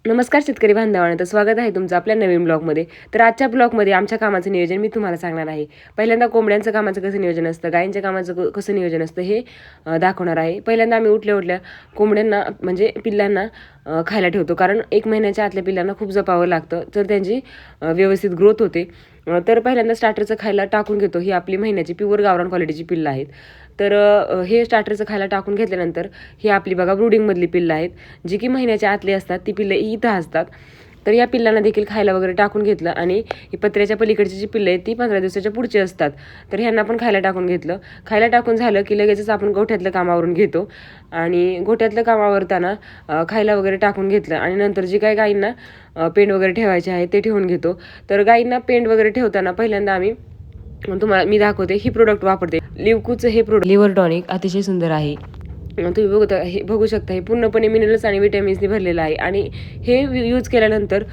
नमस्कार शेतकरी बांधवांनो, तर स्वागत आहे तुमचं आपल्या नवीन ब्लॉगमध्ये. तर आजच्या ब्लॉगमध्ये आमच्या कामाचं नियोजन मी तुम्हाला सांगणार आहे. पहिल्यांदा कोंबड्यांचं कामाचं कसं नियोजन असतं, गायींच्या कामाचं कसं नियोजन असतं हे दाखवणार आहे. पहिल्यांदा आम्ही उठल्या कोंबड्यांना म्हणजे पिल्लांना खायला ठेवतो, कारण 1 महिन्याच्या आतल्या पिल्लांना खूप जपावं लागतं तर त्यांची व्यवस्थित ग्रोथ होते. तर पहिल्यांदा स्टार्टरचं खायला टाकून घेतो. ही आपली महिन्याची प्युअर गावरान क्वालिटीची पिल्लं आहेत. तर हे स्टार्टरचं खायला टाकून घेतल्यानंतर ही आपली बघा ब्रूडिंगमधली पिल्लं आहेत, जी की महिन्याच्या आतली असतात. ती पिल्लं इथं असतात. तर या पिल्लांना देखील खायला वगैरे टाकून घेतलं आणि ही पत्र्याच्या पलीकडची जी पिल्लं आहेत ती 15 दिवसाच्या पुढची असतात. तर ह्यांना पण खायला टाकून घेतलं. खायला टाकून झालं की लगेचच आपण गोठ्यातलं कामावरून घेतो आणि गोठ्यातलं कामावरताना खायला वगैरे टाकून घेतलं आणि नंतर जी काही गायींना पेंड वगैरे ठेवायचे आहे ते ठेवून घेतो. तर गायींना पेंड वगैरे ठेवताना पहिल्यांदा तुम्हाला मी दाखवते. ही प्रोडक्ट वापरते. लिवकूचं हे प्रोडक्ट लिव्हर टॉनिक अतिशय सुंदर आहे. तुम्ही बघू शकता हे पूर्णपणे मिनरल्स आणि विटॅमिन्सनी भरलेलं आहे आणि हे यूज केल्यानंतर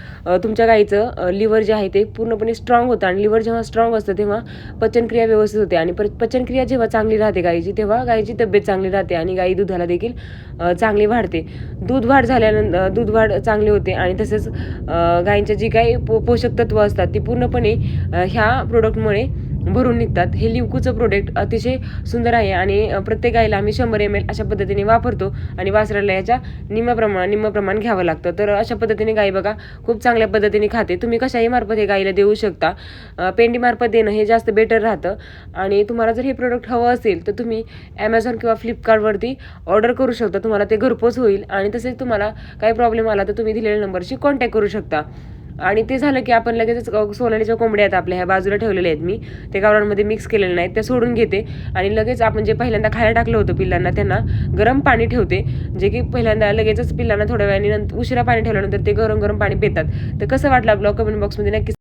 तुमच्या गाईचं लिव्हर जे आहे ते पूर्णपणे स्ट्रॉंग होतं आणि लिव्हर जेव्हा स्ट्रॉंग असतं तेव्हा पचनक्रिया व्यवस्थित होते आणि पचनक्रिया जेव्हा चांगली राहते गाईची, तेव्हा गाईची तब्येत चांगली राहते आणि गाई दुधाला देखील चांगली वाढते. दूध वाढ चांगली होते आणि तसेच गाईंच्या जी काही पोषक तत्व असतात ती पूर्णपणे ह्या प्रोडक्टमुळे भरून निघतात. हे लिवकूचं प्रोडक्ट अतिशय सुंदर आहे आणि प्रत्येक गाईला आम्ही 100 ml अशा पद्धतीने वापरतो आणि वासराला याच्या निम्म प्रमाण घ्यावं लागतं. तर अशा पद्धतीने गाई बघा खूप चांगल्या पद्धतीने खाते. तुम्ही कशाही मार्फत हे गाईला देऊ शकता. पेंडीमार्फत देणं हे जास्त बेटर राहतं आणि तुम्हाला जर हे प्रोडक्ट हवं असेल तर तुम्ही ॲमेझॉन किंवा फ्लिपकार्टवरती ऑर्डर करू शकता. तुम्हाला ते घरपोच होईल आणि तसेच तुम्हाला काही प्रॉब्लेम आला तर तुम्ही दिलेल्या नंबरशी कॉन्टॅक्ट करू शकता. आणि ते झालं की आपण लगेचच सोनालीच्या कोंबड्या आहेत आपल्या ह्या बाजूला ठेवलेल्या आहेत. मी ते गावरांमध्ये मिक्स केलेले नाहीत, त्या सोडून घेते आणि लगेच आपण जे पहिल्यांदा खायला टाकलं होतं पिल्लांना त्यांना गरम पाणी ठेवते, जे की पहिल्यांदा लगेचच पिल्लांना थोड्या वेळाने उशिरा पाणी ठेवल्यानंतर ते गरम पाणी पितात. तर कसं वाटलं ब्लॉग कमेंट बॉक्समध्ये नक्की